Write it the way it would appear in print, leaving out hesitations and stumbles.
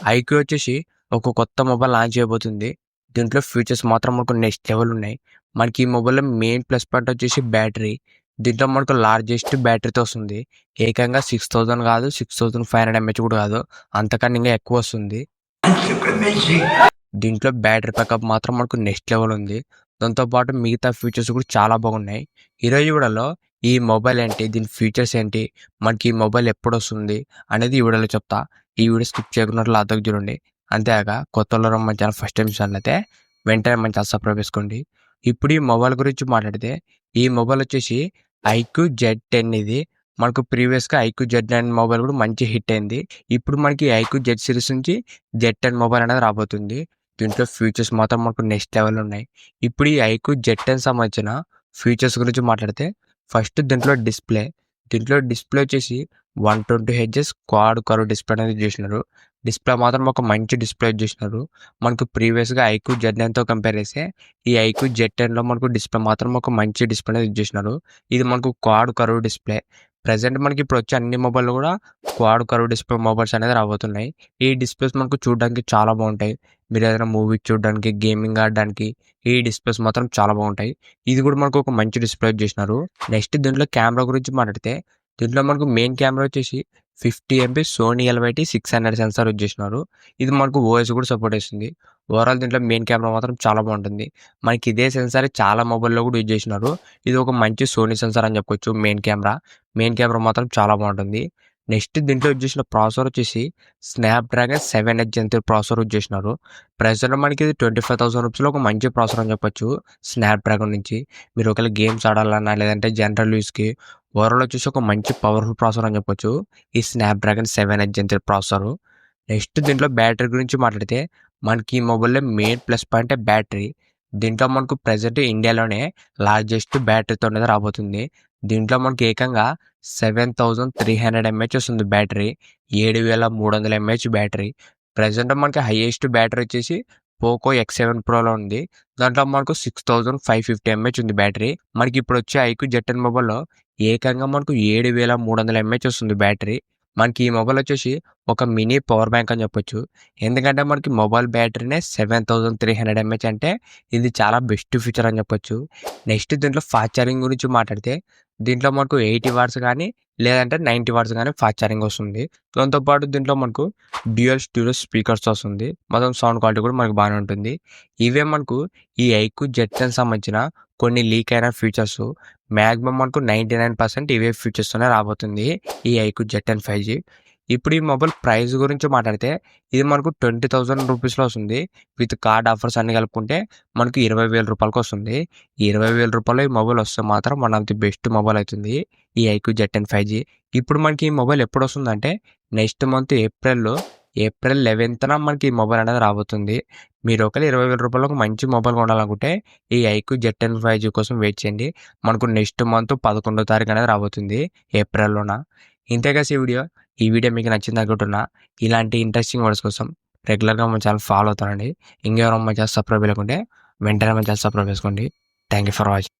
IQ వచ్చేసి ఒక కొత్త మొబైల్ లాంచ్ చేయబోతుంది. దీంట్లో ఫీచర్స్ మాత్రం మనకు నెక్స్ట్ లెవెల్ ఉన్నాయి. మనకి ఈ మొబైల్‌లో మెయిన్ ప్లస్ పాయింట్ వచ్చేసి బ్యాటరీ. దీంట్లో మనకు లార్జెస్ట్ బ్యాటరీతో వస్తుంది. ఏకంగా 6000 కాదు, 6500 ఎంహెచ్ కూడా కాదు. అంతకన్నా ఇంకా ఎక్కువ వస్తుంది. దీంట్లో బ్యాటరీ బ్యాకప్ మాత్రం మనకు నెక్స్ట్ లెవెల్ ఉంది. దాంతో పాటు మిగతా ఫీచర్స్ కూడా చాలా బాగున్నాయి. ఈరోజు వీడియోలో ఈ మొబైల్ ఏంటి, దీని ఫీచర్స్ ఏంటి, మనకి ఈ మొబైల్ ఎప్పుడొస్తుంది అనేది ఈ వీడియోలో చెప్తా. ఈ వీడియో స్కిప్ చేయకుండా లాస్ట్‌దాకా చూడండి. అంతేకాక కొత్తోళ్ళు మన ఛానల్ ఫస్ట్ టైం చూసినట్లయితే వెంటనే మన ఛానల్ సబ్స్క్రైబ్ చేసుకోండి. ఇప్పుడు ఈ మొబైల్ గురించి మాట్లాడితే ఈ మొబైల్ వచ్చేసి ఐక్యూ Z10 ఇది. మనకు ప్రీవియస్‌గా ఐక్యూ Z9 మొబైల్ కూడా మంచి హిట్ అయింది. ఇప్పుడు మనకి ఐక్యూ Z సిరీస్ నుంచి Z10 మొబైల్ అనేది రాబోతుంది. దీంట్లో ఫీచర్స్ మాత్రం మనకు నెక్స్ట్ లెవెల్ ఉన్నాయి. ఇప్పుడు ఈ ఐక్యూ Z10 సంబంధించిన ఫీచర్స్ గురించి మాట్లాడితే ఫస్ట్ దీంట్లో డిస్ప్లే వచ్చేసి 120 హెర్ట్జ్ క్వాడ్ కర్వ్ డిస్ప్లే అనేది చేసినారు. డిస్ప్లే మాత్రం ఒక మంచి డిస్ప్లే చేసినారు. మనకు ప్రీవియస్‌గా ఐక్యూ Z9తో కంపేర్ చేస్తే ఈ ఐక్యూ Z10లో మనకు డిస్ప్లే మాత్రం ఒక మంచి డిస్ప్లే అనేది చేసినారు. ఇది మనకు క్వాడ్ కర్వ్ డిస్ప్లే. ప్రెజెంట్ మనకి ఇప్పుడు వచ్చే అన్ని మొబైల్‌లో కూడా క్వాడ్ కర్వ్ డిస్ప్లే మొబైల్స్ అనేది రాబోతున్నాయి. ఈ డిస్ప్లేస్ మనకు చూడడానికి చాలా బాగుంటాయి. మీరు ఏదైనా మూవీ చూడడానికి, గేమింగ్ ఆడడానికి ఈ డిస్ప్లేస్ మాత్రం చాలా బాగుంటాయి. ఇది కూడా మనకు ఒక మంచి డిస్ప్లే చేసినారు. నెక్స్ట్ దీంట్లో కెమెరా గురించి మాట్లాడితే దీంట్లో మనకు మెయిన్ కెమెరా వచ్చేసి 50 MP Sony LYT 600 sensor use చేసినారు. ఇది మనకు ఓఎస్ కూడా సపోర్ట్ చేస్తుంది. ఓవరాల్ దీంట్లో మెయిన్ కెమెరా మాత్రం చాలా బాగుంటుంది. మనకి ఇదే సెన్సార్ చాలా మొబైల్‌లో కూడా యూజ్ చేసినారు. ఇది ఒక మంచి సోనీ సెన్సార్ అని చెప్పొచ్చు. మెయిన్ కెమెరా మాత్రం చాలా బాగుంటుంది. నెక్స్ట్ దీంట్లో యూజ్ చేసిన ప్రాసెసర్ వచ్చేసి స్నాప్‌డ్రాగన్ 7 Gen 3 ప్రాసెసర్ యూజ్ చేసినారు. ప్రెజెంట్ మనకి ఇది 25,000 రూపీస్‌లో ఒక మంచి ప్రాసెసర్ అని చెప్పొచ్చు. స్నాప్‌డ్రాగన్ నుంచి మీరు ఒకవేళ గేమ్స్ ఆడాలన్నా లేదంటే జనరల్ యూస్‌కి ఓవరాల్ వచ్చేసి ఒక మంచి పవర్ఫుల్ ప్రాసెసర్ అని చెప్పొచ్చు. ఈ స్నాప్‌డ్రాగన్ 7 Gen 3 ప్రాసెసరు. నెక్స్ట్ దీంట్లో బ్యాటరీ గురించి మాట్లాడితే మనకి ఈ మొబైల్‌లో మెయిన్ ప్లస్ పాయింటే బ్యాటరీ. దీంట్లో మనకు ప్రెజెంట్ ఇండియాలోనే లార్జెస్ట్ బ్యాటరీతో అనేది రాబోతుంది. దీంట్లో మనకి ఏకంగా 7300 ఎంహెచ్ వస్తుంది బ్యాటరీ. 7300 MH battery. ప్రెజెంట్ మనకి హైయెస్ట్ బ్యాటరీ వచ్చేసి పోకో X7 ప్రోలో ఉంది. దాంట్లో మనకు 6550 ఎంహెచ్ ఉంది బ్యాటరీ. మనకి ఇప్పుడు వచ్చే ఐక్యూ Z10 మొబైల్‌లో ఏకంగా మనకు 7300 ఎంహెచ్ వస్తుంది బ్యాటరీ. మనకి ఈ మొబైల్ వచ్చేసి ఒక మినీ పవర్ బ్యాంక్ అని చెప్పొచ్చు. ఎందుకంటే మనకి మొబైల్ బ్యాటరీనే 7300 ఎంహెచ్ అంటే ఇది చాలా బెస్ట్ ఫీచర్ అని చెప్పొచ్చు. నెక్స్ట్ దీంట్లో ఫాస్ట్ ఛార్జింగ్ గురించి మాట్లాడితే దీంట్లో మనకు 80 వాట్స్ కానీ లేదంటే 90 వాట్స్ కానీ ఫాస్ట్ ఛార్జింగ్ వస్తుంది. దాంతోపాటు దీంట్లో మనకు డ్యూయల్ స్టీరియో స్పీకర్స్ వస్తుంది. మొత్తం సౌండ్ క్వాలిటీ కూడా మనకు బాగానే ఉంటుంది. ఇవే మనకు ఈ ఐక్యూ Z10 సంబంధించిన కొన్ని లీక్ అయిన ఫీచర్స్. మ్యాక్సిమం మనకు 99% ఇవే ఫీచర్స్తోనే రాబోతుంది ఈ ఐక్యూ Z10 5G. ఇప్పుడు ఈ మొబైల్ ప్రైస్ గురించి మాట్లాడితే ఇది మనకు 20,000 రూపీస్‌లో వస్తుంది. విత్ కార్డ్ ఆఫర్స్ అన్ని కలుపుకుంటే మనకు 20,000 రూపాయలకి వస్తుంది. ఈ 20,000 రూపాయలు ఈ మొబైల్ వస్తే మాత్రం one of the best mobile అవుతుంది ఈ ఐక్యూ Z10 5G. ఇప్పుడు మనకి ఈ మొబైల్ ఎప్పుడు వస్తుందంటే నెక్స్ట్ మంత్ ఏప్రిల్ 11న మనకి ఈ మొబైల్ అనేది రాబోతుంది. మీరు ఒకవేళ 20,000 రూపాయలకు మంచి మొబైల్ కొనాలనుకుంటే ఈ ఐక్యూ Z10 5G కోసం వెయిట్ చేయండి. మనకు నెక్స్ట్ మంత్ 11వ తారీఖు అనేది రాబోతుంది ఏప్రిల్‌లోన. ఇంతే guys ఈ వీడియో మీకు నచ్చింది అనుకుంటున్నా. ఇలాంటి ఇంట్రెస్టింగ్ వర్డ్స్ కోసం రెగ్యులర్గా మన ఛానల్ ఫాలో అవుతానండి. ఇంకెవరైనా మన ఛానల్ సబ్స్క్రైబ్ చేయకుంటే వెంటనే మన ఛానల్ సబ్స్క్రైబ్ చేసుకోండి. Thank you for watching.